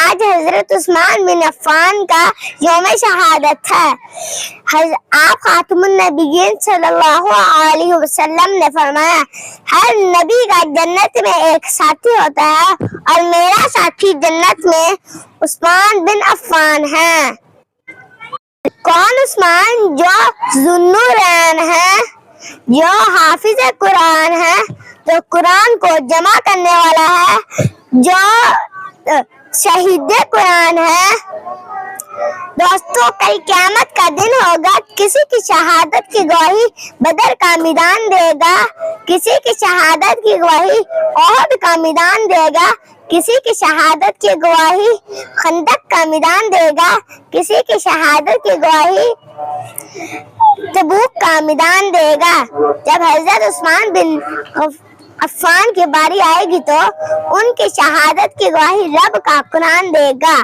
آج حضرت عثمان بن عفان کا یوم شہادت ہے۔ آپ خاتم النبیین صلی اللہ علیہ وسلم نے فرمایا ہر نبی کا جنت میں ایک ساتھی ہوتا ہے اور میرا ساتھی جنت میں عثمان بن عفان ہے۔ کون عثمان؟ جو ذوالنورین ہے، جو حافظ قرآن ہے، جو قرآن کو جمع کرنے والا ہے، جو شہید قرآن ہے۔ دوستو کل قیامت کا دن ہوگا، کسی کی شہادت کی گواہی بدر کا میدان دے گا، کسی کی شہادت کی گواہی احد کا میدان دے گا، کسی کی شہادت کی گواہی خندق کا میدان دے گا، کسی کی شہادت کی گواہی تبوک کا میدان دے گا۔ جب حضرت عثمان بن عفان کی باری آئے گی تو ان کی شہادت کی گواہی رب کا قرآن دے گا۔